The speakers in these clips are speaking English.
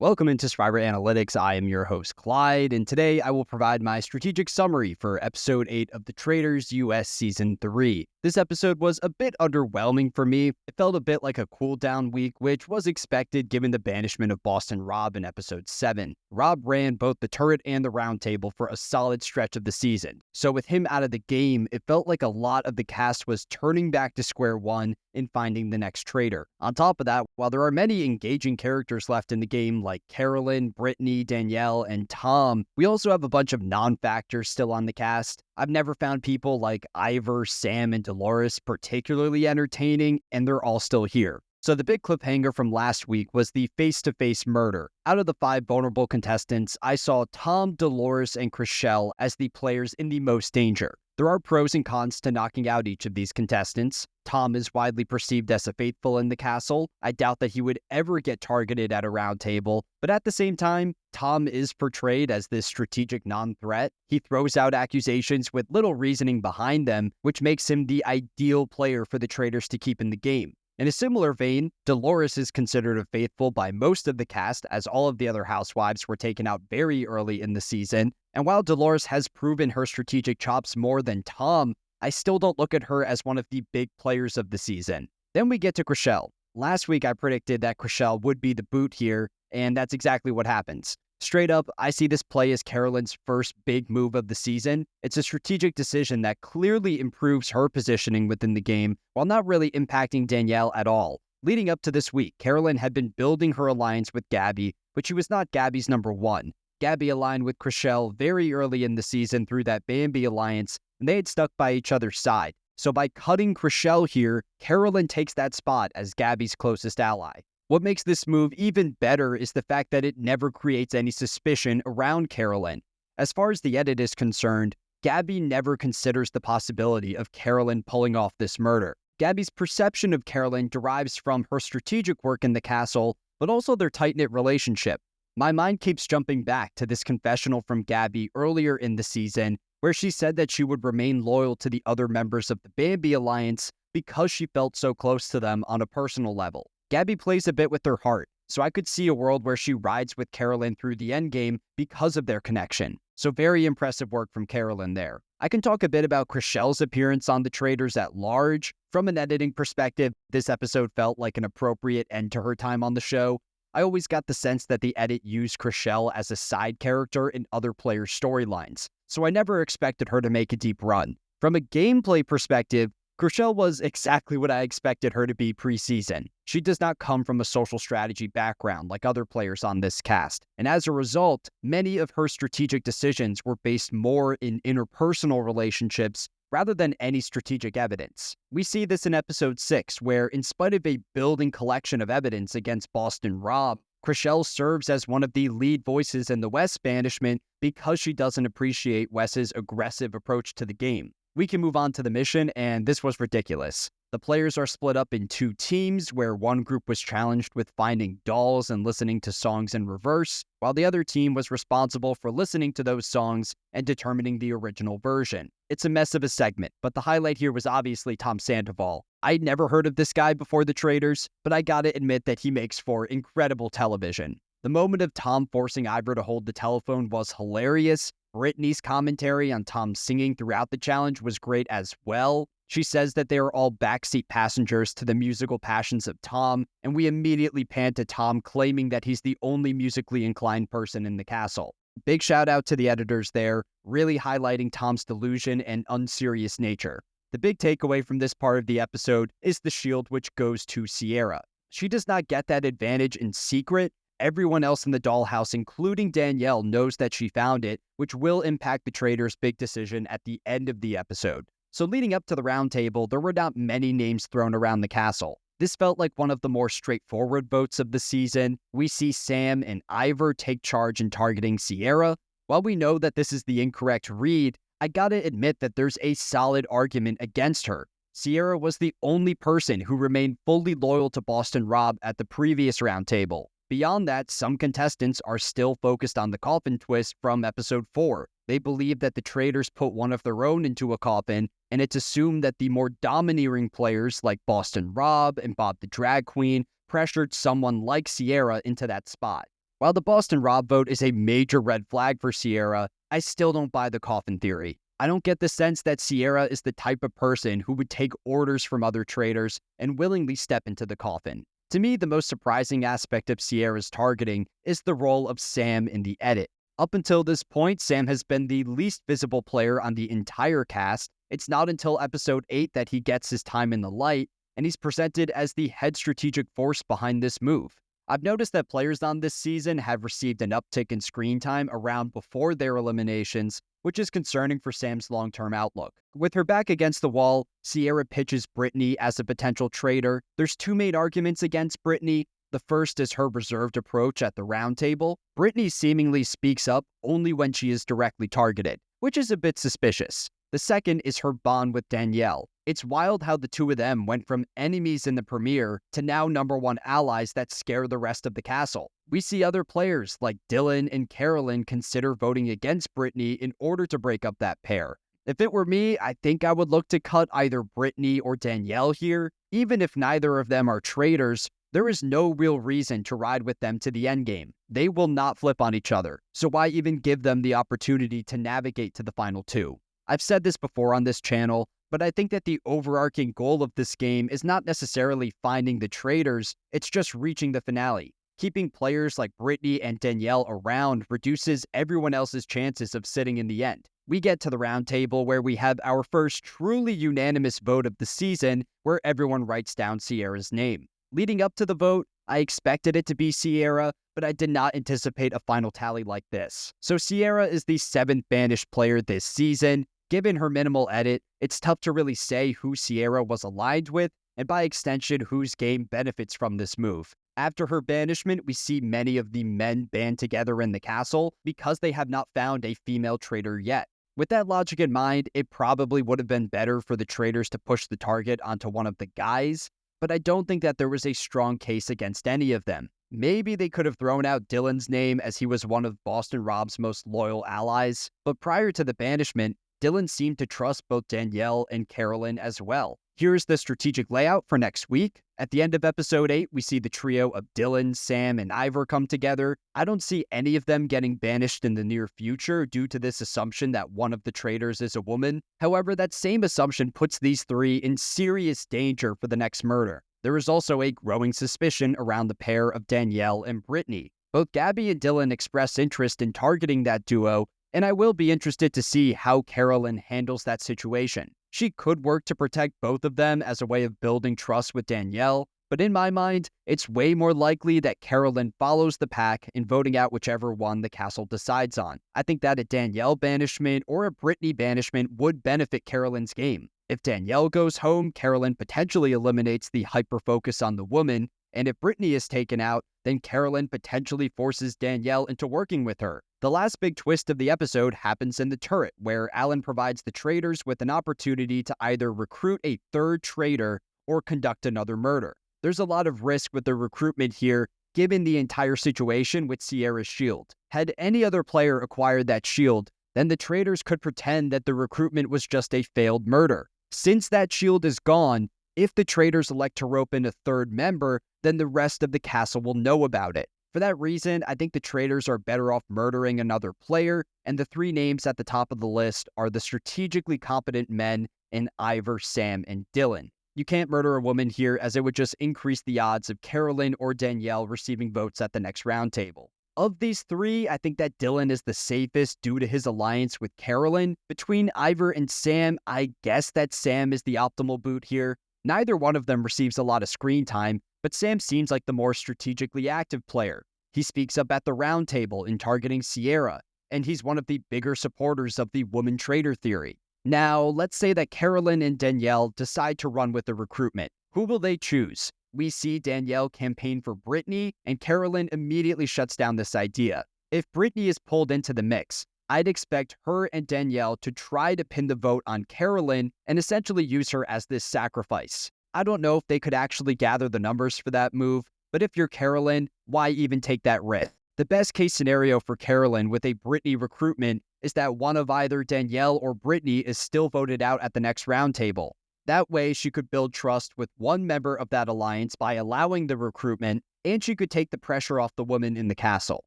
Welcome into Survivor Analytics. I am your host, Clyde, and today I will provide my strategic summary for Episode 8 of the Traitors US Season 3. This episode was a bit underwhelming for me. It felt a bit like a cool-down week, which was expected given the banishment of Boston Rob in Episode 7. Rob ran both the turret and the round table for a solid stretch of the season. So with him out of the game, it felt like a lot of the cast was turning back to square one in finding the next traitor. On top of that, while there are many engaging characters left in the game like Carolyn, Brittany, Danielle, and Tom, we also have a bunch of non-factors still on the cast. I've never found people like Ivor, Sam, and Dolores particularly entertaining, and they're all still here. So the big cliffhanger from last week was the face-to-face murder. Out of the 5 vulnerable contestants, I saw Tom, Dolores, and Chrishell as the players in the most danger. There are pros and cons to knocking out each of these contestants. Tom is widely perceived as a faithful in the castle. I doubt that he would ever get targeted at a round table, but at the same time, Tom is portrayed as this strategic non-threat. He throws out accusations with little reasoning behind them, which makes him the ideal player for the traitors to keep in the game. In a similar vein, Dolores is considered a faithful by most of the cast, as all of the other housewives were taken out very early in the season. And while Dolores has proven her strategic chops more than Tom, I still don't look at her as one of the big players of the season. Then we get to Chrishell. Last week I predicted that Chrishell would be the boot here, and that's exactly what happens. Straight up, I see this play as Carolyn's first big move of the season. It's a strategic decision that clearly improves her positioning within the game, while not really impacting Danielle at all. Leading up to this week, Carolyn had been building her alliance with Gabby, but she was not Gabby's number one. Gabby aligned with Chrishell very early in the season through that Bambi alliance, and they had stuck by each other's side. So by cutting Chrishell here, Carolyn takes that spot as Gabby's closest ally. What makes this move even better is the fact that it never creates any suspicion around Carolyn. As far as the edit is concerned, Gabby never considers the possibility of Carolyn pulling off this murder. Gabby's perception of Carolyn derives from her strategic work in the castle, but also their tight-knit relationship. My mind keeps jumping back to this confessional from Gabby earlier in the season, where she said that she would remain loyal to the other members of the Bambi Alliance because she felt so close to them on a personal level. Gabby plays a bit with her heart, so I could see a world where she rides with Carolyn through the endgame because of their connection. So very impressive work from Carolyn there. I can talk a bit about Chrishell's appearance on the Traitors at large. From an editing perspective, this episode felt like an appropriate end to her time on the show. I always got the sense that the edit used Chrishell as a side character in other players' storylines, so I never expected her to make a deep run. From a gameplay perspective, Chrishell was exactly what I expected her to be preseason. She does not come from a social strategy background like other players on this cast, and as a result, many of her strategic decisions were based more in interpersonal relationships rather than any strategic evidence. We see this in Episode 6, where in spite of a building collection of evidence against Boston Rob, Chrishell serves as one of the lead voices in the Wes banishment because she doesn't appreciate Wes's aggressive approach to the game. We can move on to the mission, and this was ridiculous. The players are split up in 2 teams, where one group was challenged with finding dolls and listening to songs in reverse, while the other team was responsible for listening to those songs and determining the original version. It's a mess of a segment, but the highlight here was obviously Tom Sandoval. I'd never heard of this guy before the Traitors, but I gotta admit that he makes for incredible television. The moment of Tom forcing Ivor to hold the telephone was hilarious. Brittany's commentary on Tom singing throughout the challenge was great as well. She says that they are all backseat passengers to the musical passions of Tom, and we immediately pan to Tom claiming that he's the only musically inclined person in the castle. Big shout out to the editors there, really highlighting Tom's delusion and unserious nature. The big takeaway from this part of the episode is the shield, which goes to Sierra. She does not get that advantage in secret. Everyone else in the dollhouse, including Danielle, knows that she found it, which will impact the Traitors' big decision at the end of the episode. So leading up to the round table, there were not many names thrown around the castle. This felt like one of the more straightforward votes of the season. We see Sam and Ivor take charge in targeting Sierra. While we know that this is the incorrect read, I gotta admit that there's a solid argument against her. Sierra was the only person who remained fully loyal to Boston Rob at the previous round table. Beyond that, some contestants are still focused on the coffin twist from Episode 4. They believe that the Traitors put one of their own into a coffin, and it's assumed that the more domineering players like Boston Rob and Bob the Drag Queen pressured someone like Sierra into that spot. While the Boston Rob vote is a major red flag for Sierra, I still don't buy the coffin theory. I don't get the sense that Sierra is the type of person who would take orders from other traitors and willingly step into the coffin. To me, the most surprising aspect of Sierra's targeting is the role of Sam in the edit. Up until this point, Sam has been the least visible player on the entire cast. It's not until episode 8 that he gets his time in the light, and he's presented as the head strategic force behind this move. I've noticed that players on this season have received an uptick in screen time around before their eliminations, which is concerning for Sam's long-term outlook. With her back against the wall, Sierra pitches Brittany as a potential traitor. There's two main arguments against Brittany. The first is her reserved approach at the roundtable. Brittany seemingly speaks up only when she is directly targeted, which is a bit suspicious. The second is her bond with Danielle. It's wild how the two of them went from enemies in the premiere to now #1 allies that scare the rest of the castle. We see other players like Dylan and Carolyn consider voting against Brittany in order to break up that pair. If it were me, I think I would look to cut either Brittany or Danielle here. Even if neither of them are traitors, there is no real reason to ride with them to the endgame. They will not flip on each other, so why even give them the opportunity to navigate to the final two? I've said this before on this channel, but I think that the overarching goal of this game is not necessarily finding the traitors, it's just reaching the finale. Keeping players like Brittany and Danielle around reduces everyone else's chances of sitting in the end. We get to the round table where we have our first truly unanimous vote of the season, where everyone writes down Sierra's name. Leading up to the vote, I expected it to be Sierra, but I did not anticipate a final tally like this. So Sierra is the 7th banished player this season. Given her minimal edit, it's tough to really say who Sierra was aligned with, and by extension, whose game benefits from this move. After her banishment, we see many of the men band together in the castle because they have not found a female traitor yet. With that logic in mind, it probably would have been better for the traitors to push the target onto one of the guys, but I don't think that there was a strong case against any of them. Maybe they could have thrown out Dylan's name as he was one of Boston Rob's most loyal allies, but prior to the banishment, Dylan seemed to trust both Danielle and Carolyn as well. Here's the strategic layout for next week. At the end of episode 8, we see the trio of Dylan, Sam, and Ivor come together. I don't see any of them getting banished in the near future due to this assumption that one of the traitors is a woman. However, that same assumption puts these three in serious danger for the next murder. There is also a growing suspicion around the pair of Danielle and Brittany. Both Gabby and Dylan express interest in targeting that duo, and I will be interested to see how Carolyn handles that situation. She could work to protect both of them as a way of building trust with Danielle, but in my mind, it's way more likely that Carolyn follows the pack in voting out whichever one the castle decides on. I think that a Danielle banishment or a Brittany banishment would benefit Carolyn's game. If Danielle goes home, Carolyn potentially eliminates the hyper-focus on the woman, and if Brittany is taken out, then Carolyn potentially forces Danielle into working with her. The last big twist of the episode happens in the turret, where Alan provides the traitors with an opportunity to either recruit a third traitor or conduct another murder. There's a lot of risk with the recruitment here, given the entire situation with Sierra's shield. Had any other player acquired that shield, then the traitors could pretend that the recruitment was just a failed murder. Since that shield is gone, if the traitors elect to rope in a third member, then the rest of the castle will know about it. For that reason, I think the traitors are better off murdering another player, and the three names at the top of the list are the strategically competent men in Ivor, Sam, and Dylan. You can't murder a woman here, as it would just increase the odds of Carolyn or Danielle receiving votes at the next roundtable. Of these three, I think that Dylan is the safest due to his alliance with Carolyn. Between Ivor and Sam, I guess that Sam is the optimal boot here. Neither one of them receives a lot of screen time, but Sam seems like the more strategically active player. He speaks up at the round table in targeting Sierra, and he's one of the bigger supporters of the woman traitor theory. Now, let's say that Carolyn and Danielle decide to run with the recruitment. Who will they choose? We see Danielle campaign for Brittany, and Carolyn immediately shuts down this idea. If Brittany is pulled into the mix, I'd expect her and Danielle to try to pin the vote on Carolyn and essentially use her as this sacrifice. I don't know if they could actually gather the numbers for that move, but if you're Carolyn, why even take that risk? The best case scenario for Carolyn with a Brittany recruitment is that one of either Danielle or Brittany is still voted out at the next roundtable. That way, she could build trust with one member of that alliance by allowing the recruitment, and she could take the pressure off the woman in the castle.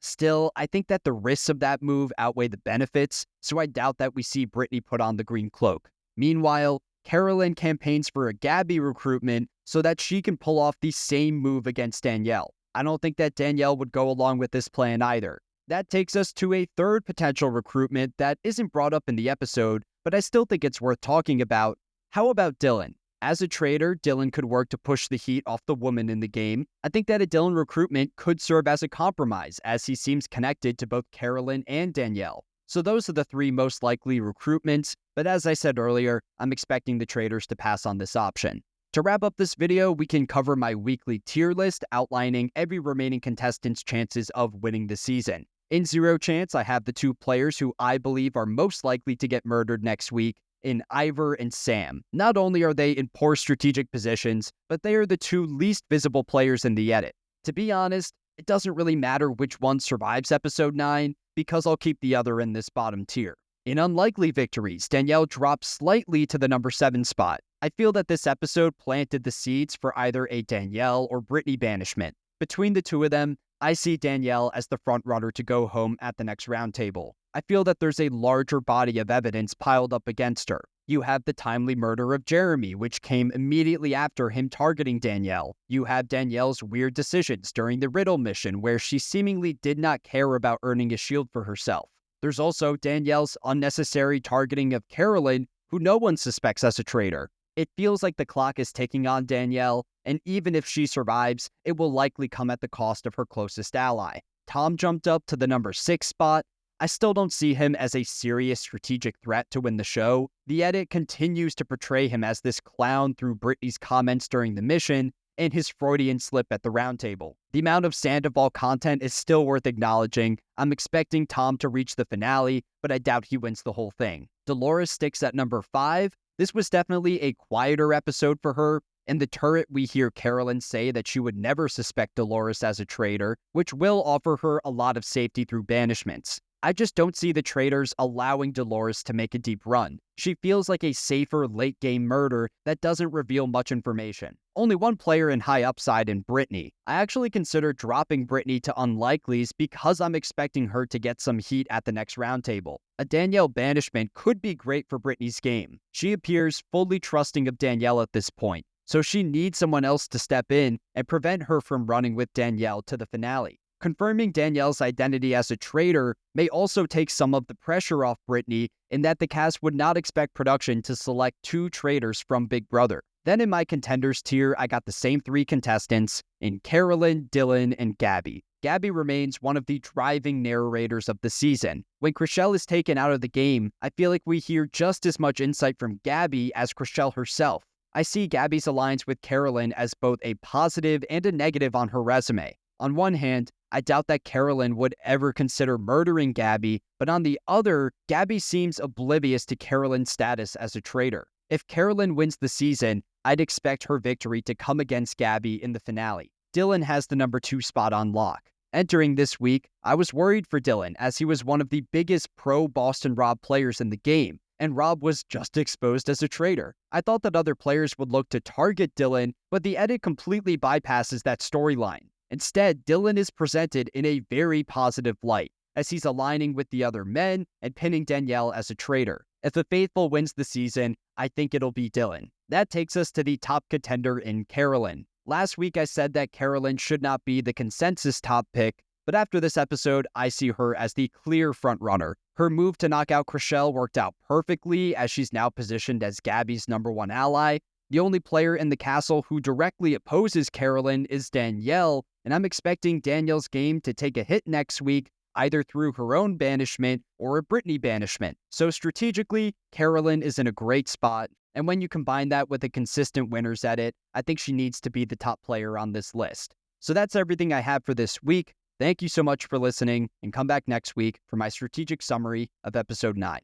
Still, I think that the risks of that move outweigh the benefits, so I doubt that we see Brittany put on the green cloak. Meanwhile, Carolyn campaigns for a Gabby recruitment so that she can pull off the same move against Danielle. I don't think that Danielle would go along with this plan either. That takes us to a third potential recruitment that isn't brought up in the episode, but I still think it's worth talking about. How about Dylan? As a traitor, Dylan could work to push the heat off the woman in the game. I think that a Dylan recruitment could serve as a compromise, as he seems connected to both Carolyn and Danielle. So those are the three most likely recruitments, but as I said earlier, I'm expecting the Traitors to pass on this option. To wrap up this video, we can cover my weekly tier list outlining every remaining contestant's chances of winning the season. In zero chance, I have the two players who I believe are most likely to get murdered next week, in Ivor and Sam. Not only are they in poor strategic positions, but they are the two least visible players in the edit. To be honest, it doesn't really matter which one survives episode 9, because I'll keep the other in this bottom tier. In unlikely victories, Danielle drops slightly to the number 7 spot. I feel that this episode planted the seeds for either a Danielle or Brittany banishment. Between the two of them, I see Danielle as the front runner to go home at the next roundtable. I feel that there's a larger body of evidence piled up against her. You have the timely murder of Jeremy, which came immediately after him targeting Danielle. You have Danielle's weird decisions during the riddle mission, where she seemingly did not care about earning a shield for herself. There's also Danielle's unnecessary targeting of Carolyn, who no one suspects as a traitor. It feels like the clock is ticking on Danielle, and even if she survives, it will likely come at the cost of her closest ally. Tom jumped up to the number 6 spot. I still don't see him as a serious strategic threat to win the show. The edit continues to portray him as this clown through Brittany's comments during the mission and his Freudian slip at the roundtable. The amount of Sandoval content is still worth acknowledging. I'm expecting Tom to reach the finale, but I doubt he wins the whole thing. Dolores sticks at number 5. This was definitely a quieter episode for her. In the turret, we hear Carolyn say that she would never suspect Dolores as a traitor, which will offer her a lot of safety through banishments. I just don't see the Traitors allowing Dolores to make a deep run. She feels like a safer late-game murder that doesn't reveal much information. Only one player in high upside in Brittany. I actually consider dropping Brittany to unlikelies because I'm expecting her to get some heat at the next roundtable. A Danielle banishment could be great for Brittany's game. She appears fully trusting of Danielle at this point, so she needs someone else to step in and prevent her from running with Danielle to the finale. Confirming Danielle's identity as a traitor may also take some of the pressure off Brittany in that the cast would not expect production to select 2 traitors from Big Brother. Then in my contenders tier, I got the same 3 contestants in Carolyn, Dylan, and Gabby. Gabby remains one of the driving narrators of the season. When Chriselle is taken out of the game, I feel like we hear just as much insight from Gabby as Chriselle herself. I see Gabby's alliance with Carolyn as both a positive and a negative on her resume. On one hand, I doubt that Carolyn would ever consider murdering Gabby, but on the other, Gabby seems oblivious to Carolyn's status as a traitor. If Carolyn wins the season, I'd expect her victory to come against Gabby in the finale. Dylan has the number 2 spot on lock. Entering this week, I was worried for Dylan as he was one of the biggest pro-Boston Rob players in the game, and Rob was just exposed as a traitor. I thought that other players would look to target Dylan, but the edit completely bypasses that storyline. Instead, Dylan is presented in a very positive light, as he's aligning with the other men and pinning Danielle as a traitor. If the faithful wins the season, I think it'll be Dylan. That takes us to the top contender in Carolyn. Last week I said that Carolyn should not be the consensus top pick, but after this episode, I see her as the clear frontrunner. Her move to knock out Chriselle worked out perfectly, as she's now positioned as Gabby's number 1 ally. The only player in the castle who directly opposes Carolyn is Danielle, and I'm expecting Danielle's game to take a hit next week, either through her own banishment or a Brittany banishment. So strategically, Carolyn is in a great spot, and when you combine that with a consistent winners edit, I think she needs to be the top player on this list. So that's everything I have for this week. Thank you so much for listening, and come back next week for my strategic summary of episode 9.